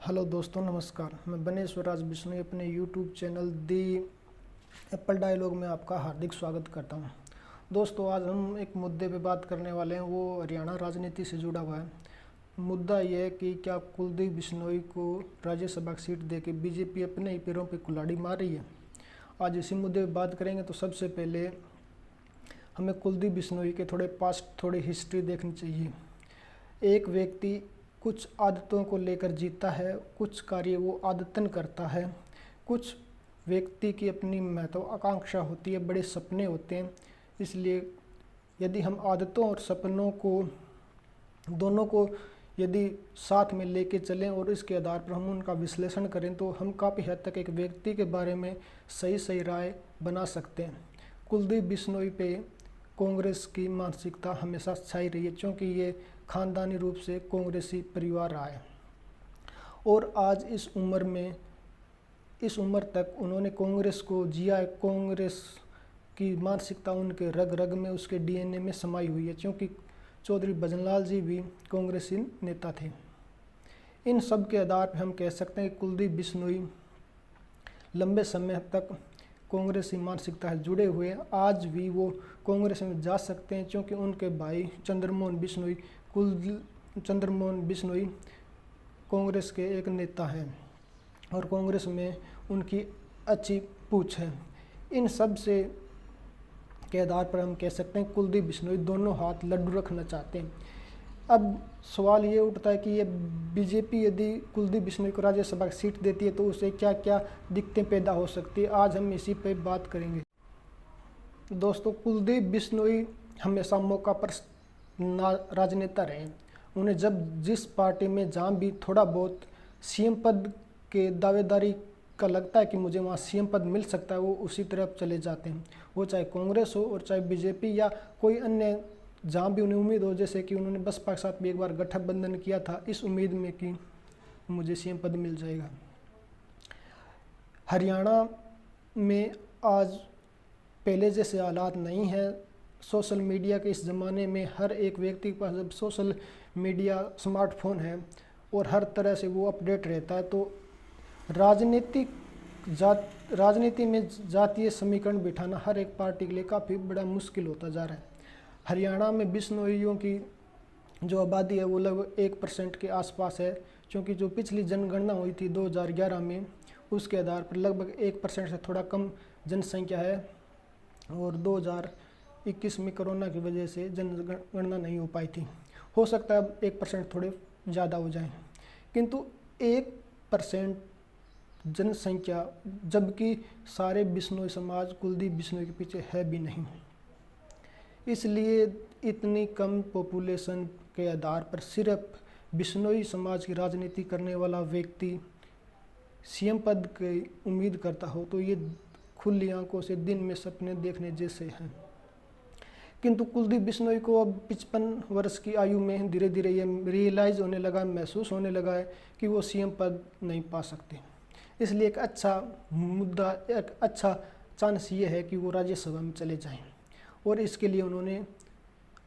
Hello दोस्तों, नमस्कार। मैं बनेश्वर राज बिश्नोई अपने यूट्यूब चैनल दी एप्पल डायलॉग में आपका हार्दिक स्वागत करता हूं। दोस्तों, आज हम एक मुद्दे पे बात करने वाले हैं, वो हरियाणा राजनीति से जुड़ा हुआ है। मुद्दा यह है कि क्या कुलदीप बिश्नोई को राज्यसभा की सीट देके बीजेपी अपने ही पैरों पे कुल्हाड़ी मार रही है। आज इसी मुद्दे पर बात करेंगे। तो सबसे पहले हमें कुलदीप बिश्नोई के थोड़े पास्ट, थोड़ी हिस्ट्री देखनी चाहिए। एक व्यक्ति कुछ आदतों को लेकर जीता है, कुछ कार्य वो आदतन करता है। कुछ व्यक्ति की अपनी महत्वाकांक्षा होती है, बड़े सपने होते हैं। इसलिए यदि हम आदतों और सपनों को दोनों को यदि साथ में लेके चलें और इसके आधार पर हम उनका विश्लेषण करें तो हम काफ़ी हद तक एक व्यक्ति के बारे में सही राय बना सकते हैं। कुलदीप बिश्नोई पे कांग्रेस की मानसिकता हमेशा छाई रही है, क्योंकि ये खानदानी रूप से कांग्रेसी परिवार रहा है और आज इस उम्र तक उन्होंने कांग्रेस को जिया है। कांग्रेस की मानसिकता उनके रग रग में, उसके डीएनए में समाई हुई है, क्योंकि चौधरी भजनलाल जी भी कांग्रेसी नेता थे। इन सब के आधार पर हम कह सकते हैं कि कुलदीप बिश्नोई लंबे समय तक कांग्रेसी मानसिकता से जुड़े हुए हैं। आज भी वो कांग्रेस में जा सकते हैं, क्योंकि उनके भाई चंद्रमोहन बिश्नोई कांग्रेस के एक नेता हैं और कांग्रेस में उनकी अच्छी पूछ है। इन सब से के आधार पर हम कह सकते हैं कुलदीप बिश्नोई दोनों हाथ लड्डू रखना चाहते हैं। अब सवाल ये उठता है कि ये बीजेपी यदि कुलदीप बिश्नोई को राज्यसभा की सीट देती है तो उसे क्या क्या दिक्कतें पैदा हो सकती है। आज हम इसी पे बात करेंगे। दोस्तों, कुलदीप बिश्नोई हमेशा मौका पर राजनेता रहे। उन्हें जब जिस पार्टी में जहाँ भी थोड़ा बहुत सीएम पद के दावेदारी का लगता है कि मुझे वहाँ सीएम पद मिल सकता है, वो उसी तरफ चले जाते हैं। वो चाहे कांग्रेस हो और चाहे बीजेपी या कोई अन्य, जहाँ भी उन्हें उम्मीद हो। जैसे कि उन्होंने बसपा के साथ भी एक बार गठबंधन किया था, इस उम्मीद में कि मुझे सीएम पद मिल जाएगा। हरियाणा में आज पहले जैसे हालात नहीं है। सोशल मीडिया के इस ज़माने में हर एक व्यक्ति के पास जब सोशल मीडिया, स्मार्टफोन है और हर तरह से वो अपडेट रहता है, तो राजनीति में जातीय समीकरण बिठाना हर एक पार्टी के लिए काफ़ी बड़ा मुश्किल होता जा रहा है। हरियाणा में बिश्नोइयों की जो आबादी है वो लगभग 1% के आसपास है, क्योंकि जो पिछली जनगणना हुई थी 2011 में, उसके आधार पर लगभग 1% से थोड़ा कम जनसंख्या है और 2021 में कोरोना की वजह से जनगणना नहीं हो पाई थी। हो सकता है अब 1% थोड़े ज़्यादा हो जाएं, किंतु 1% जनसंख्या, जबकि सारे बिश्नोई समाज कुलदीप बिश्नोई के पीछे है भी नहीं। इसलिए इतनी कम पॉपुलेशन के आधार पर सिर्फ बिश्नोई समाज की राजनीति करने वाला व्यक्ति सीएम पद की उम्मीद करता हो तो ये खुली आंखों से दिन में सपने देखने जैसे हैं। किंतु कुलदीप बिश्नोई को अब 55 वर्ष की आयु में धीरे धीरे ये रियलाइज़ होने लगा, महसूस होने लगा है कि वो सीएम पद नहीं पा सकते। इसलिए एक अच्छा मुद्दा, एक अच्छा चांस ये है कि वो राज्यसभा में चले जाएं और इसके लिए उन्होंने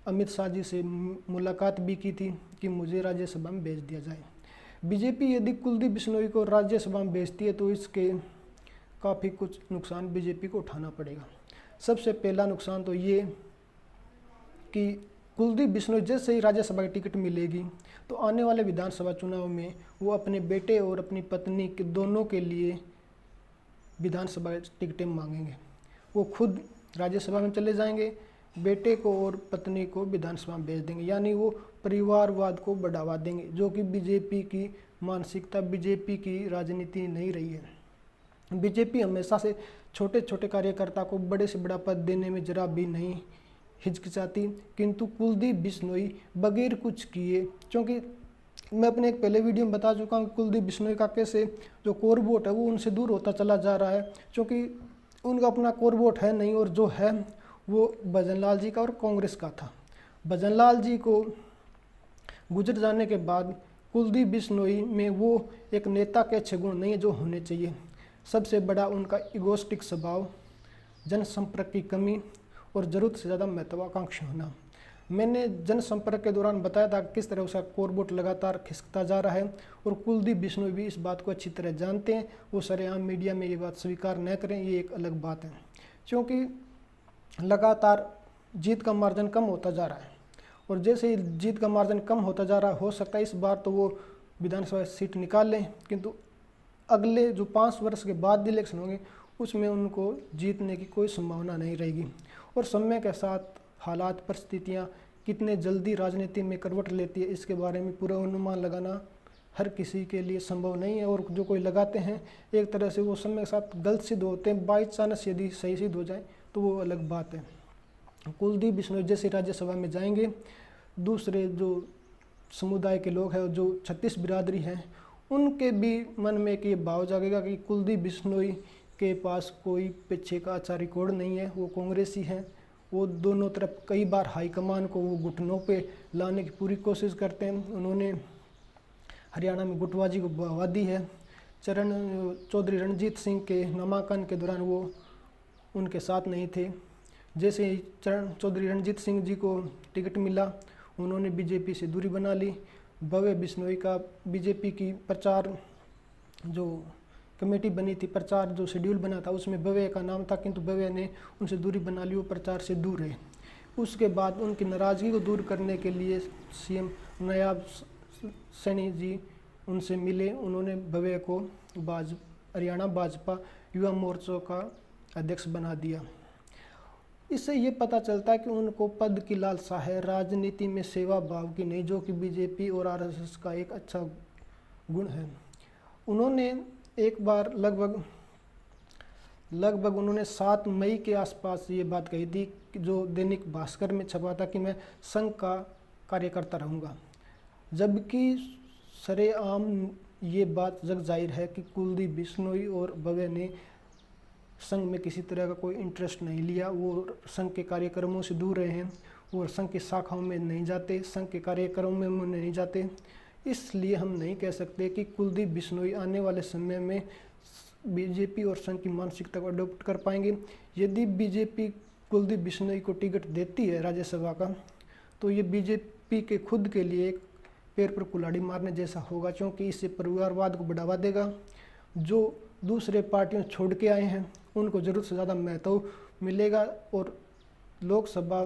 अमित शाह जी से मुलाकात भी की थी कि मुझे राज्यसभा में भेज दिया जाए। बीजेपी यदि कुलदीप बिश्नोई को राज्यसभा में भेजती है तो इसके काफ़ी कुछ नुकसान बीजेपी को उठाना पड़ेगा। सबसे पहला नुकसान तो ये कि कुलदीप बिश्नोई जैसे ही राज्यसभा की टिकट मिलेगी तो आने वाले विधानसभा चुनाव में वो अपने बेटे और अपनी पत्नी के दोनों के लिए विधानसभा टिकटें मांगेंगे। वो खुद राज्यसभा में चले जाएंगे, बेटे को और पत्नी को विधानसभा में भेज देंगे, यानी वो परिवारवाद को बढ़ावा देंगे, जो कि बीजेपी की मानसिकता, बीजेपी की राजनीति नहीं रही है। बीजेपी हमेशा से छोटे छोटे कार्यकर्ता को बड़े से बड़ा पद देने में जरा भी नहीं हिचकिचाती, किंतु कुलदीप बिश्नोई बगैर कुछ किए, क्योंकि मैं अपने एक पहले वीडियो में बता चुका हूँ कुलदीप बिश्नोई का कैसे जो कोर वोट है वो उनसे दूर होता चला जा रहा है, क्योंकि उनका अपना कोर वोट है नहीं और जो है वो भजनलाल जी का और कांग्रेस का था। भजनलाल जी को गुजर जाने के बाद कुलदीप बिश्नोई में वो एक नेता के अच्छे गुण नहीं है जो होने चाहिए। सबसे बड़ा उनका इगोस्टिक स्वभाव, जनसंपर्क की कमी और ज़रूरत से ज़्यादा महत्वाकांक्षी होना। मैंने जनसंपर्क के दौरान बताया था किस तरह उसका कोर वोट लगातार खिसकता जा रहा है, और कुलदीप बिश्नोई भी इस बात को अच्छी तरह जानते हैं। वो सरेआम मीडिया में ये बात स्वीकार न करें, ये एक अलग बात है, क्योंकि लगातार जीत का मार्जिन कम होता जा रहा है, और जैसे ही जीत का मार्जिन कम होता जा रहा है, हो सकता है इस बार तो वो विधानसभा सीट निकाल लें, किंतु अगले जो 5 वर्ष के बाद इलेक्शन होंगे उसमें उनको जीतने की कोई संभावना नहीं रहेगी। और समय के साथ हालात, परिस्थितियाँ कितने जल्दी राजनीति में करवट लेती है, इसके बारे में पूरा अनुमान लगाना हर किसी के लिए संभव नहीं है, और जो कोई लगाते हैं एक तरह से वो समय के साथ गलत सिद्ध होते हैं। बाई चांस यदि सही सिद्ध हो जाए तो वो अलग बात है। कुलदीप बिश्नोई जैसे राज्यसभा में जाएंगे, दूसरे जो समुदाय के लोग हैं, जो 36 बिरादरी हैं, उनके भी मन में एक ये भाव जागेगा कि कुलदीप बिश्नोई के पास कोई पीछे का अच्छा रिकॉर्ड नहीं है, वो कांग्रेसी हैं। वो दोनों तरफ कई बार हाईकमान को वो घुटनों पे लाने की पूरी कोशिश करते हैं। उन्होंने हरियाणा में गुटबाजी को बढ़ावा दी है। चौधरी रणजीत सिंह के नामांकन के दौरान वो उनके साथ नहीं थे। जैसे ही चौधरी रणजीत सिंह जी को टिकट मिला, उन्होंने बीजेपी से दूरी बना ली। भव्य बिश्नोई का बीजेपी की प्रचार जो कमेटी बनी थी, प्रचार जो शेड्यूल बना था, उसमें भव्य का नाम था, किंतु भव्य ने उनसे दूरी बना ली, वो प्रचार से दूर रहे। उसके बाद उनकी नाराज़गी को दूर करने के लिए सीएम नायब सैनी जी उनसे मिले। उन्होंने भव्य को हरियाणा भाजपा युवा मोर्चा का अध्यक्ष बना दिया। इससे ये पता चलता है कि उनको पद की लालसा है, राजनीति में सेवा भाव की नहीं, जो कि बीजेपी और आरएसएस का एक अच्छा गुण है। उन्होंने एक बार लगभग उन्होंने 7 मई के आसपास ये बात कही थी कि जो दैनिक भास्कर में छपा था कि मैं संघ का कार्यकर्ता रहूँगा, जबकि सरेआम ये बात जग जाहिर है कि कुलदीप बिश्नोई और भव्य ने संघ में किसी तरह का कोई इंटरेस्ट नहीं लिया। वो संघ के कार्यक्रमों से दूर रहे हैं, वो संघ की शाखाओं में नहीं जाते, संघ के कार्यक्रमों में नहीं जाते। इसलिए हम नहीं कह सकते कि कुलदीप बिश्नोई आने वाले समय में बीजेपी और संघ की मानसिकता को अडॉप्ट कर पाएंगे। यदि बीजेपी कुलदीप बिश्नोई को टिकट देती है राज्यसभा का, तो ये बीजेपी के खुद के लिए एक पैर पर कुल्हाड़ी मारने जैसा होगा, क्योंकि इससे परिवारवाद को बढ़ावा देगा। जो दूसरे पार्टियों छोड़ के आए हैं उनको ज़रूरत से ज़्यादा महत्व मिलेगा। और लोकसभा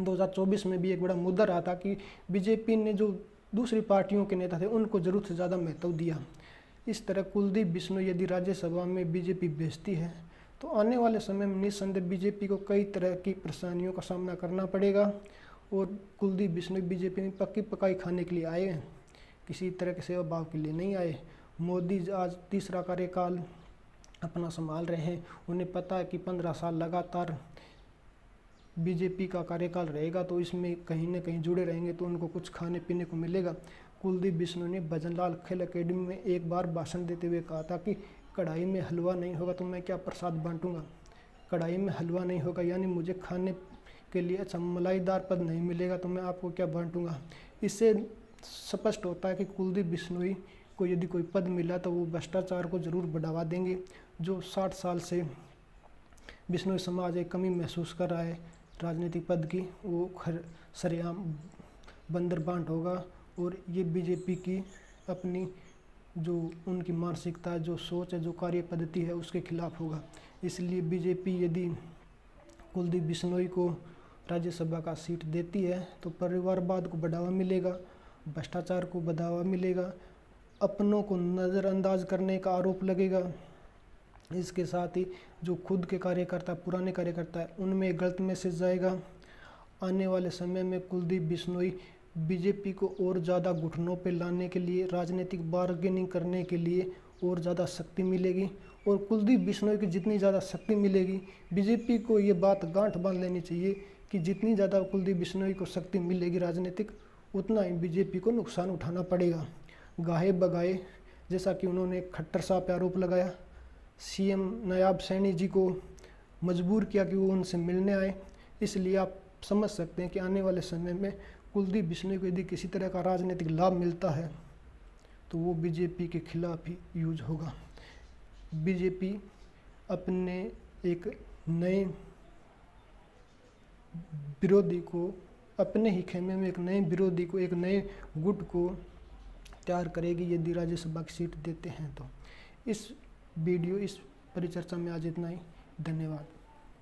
2024 में भी एक बड़ा मुद्दा रहा था कि बीजेपी ने जो दूसरी पार्टियों के नेता थे उनको ज़रूरत से ज़्यादा महत्व दिया। इस तरह कुलदीप बिश्नोई यदि राज्यसभा में बीजेपी भेजती है तो आने वाले समय में निस्संदेह बीजेपी को कई तरह की परेशानियों का सामना करना पड़ेगा। और कुलदीप बिश्नोई बीजेपी में पक्की पकाई खाने के लिए आए हैं, किसी तरह के सेवा भाव के लिए नहीं आए। मोदी आज तीसरा कार्यकाल अपना संभाल रहे हैं, उन्हें पता है कि 15 साल लगातार बीजेपी का कार्यकाल रहेगा, तो इसमें कहीं ना कहीं जुड़े रहेंगे तो उनको कुछ खाने पीने को मिलेगा। कुलदीप बिश्नोई ने भजनलाल खेल अकेडमी में एक बार भाषण देते हुए कहा था कि कढ़ाई में हलवा नहीं होगा तो मैं क्या प्रसाद बांटूंगा। कढ़ाई में हलवा नहीं होगा यानी मुझे खाने के लिए अच्छा मलाईदार पद नहीं मिलेगा तो मैं आपको क्या बांटूंगा। इससे स्पष्ट होता है कि कुलदीप बिश्नोई को यदि कोई पद मिला तो वो भ्रष्टाचार को ज़रूर बढ़ावा देंगे। जो 60 साल से बिश्नोई समाज एक कमी महसूस कर रहा है राजनीतिक पद की, वो सरेआम बंदर बांट होगा। और ये बीजेपी की अपनी जो उनकी मानसिकता, जो सोच है, जो कार्य पद्धति है, उसके खिलाफ होगा। इसलिए बीजेपी यदि कुलदीप बिश्नोई को राज्यसभा का सीट देती है तो परिवारवाद को बढ़ावा मिलेगा, भ्रष्टाचार को बढ़ावा मिलेगा, अपनों को नज़रअंदाज करने का आरोप लगेगा। इसके साथ ही जो खुद के कार्यकर्ता, पुराने कार्यकर्ता है, उनमें गलत मैसेज जाएगा। आने वाले समय में कुलदीप बिश्नोई बीजेपी को और ज़्यादा घुटनों पे लाने के लिए, राजनीतिक बार्गेनिंग करने के लिए और ज़्यादा शक्ति मिलेगी। और कुलदीप बिश्नोई की जितनी ज़्यादा शक्ति मिलेगी, बीजेपी को ये बात गांठ बांध लेनी चाहिए कि जितनी ज़्यादा कुलदीप बिश्नोई को शक्ति मिलेगी राजनीतिक, उतना ही बीजेपी को नुकसान उठाना पड़ेगा। गाहे बगाए, जैसा कि उन्होंने खट्टर साहब पर आरोप लगाया, सीएम नायब सैनी जी को मजबूर किया कि वो उनसे मिलने आए। इसलिए आप समझ सकते हैं कि आने वाले समय में कुलदीप बिश्नोई को यदि किसी तरह का राजनीतिक लाभ मिलता है तो वो बीजेपी के खिलाफ ही यूज होगा। बीजेपी अपने एक नए विरोधी को अपने ही खेमे में एक नए विरोधी को, एक नए गुट को तैयार करेगी यदि राज्यसभा की सीट देते हैं तो। इस वीडियो, इस परिचर्चा में आज इतना ही। धन्यवाद।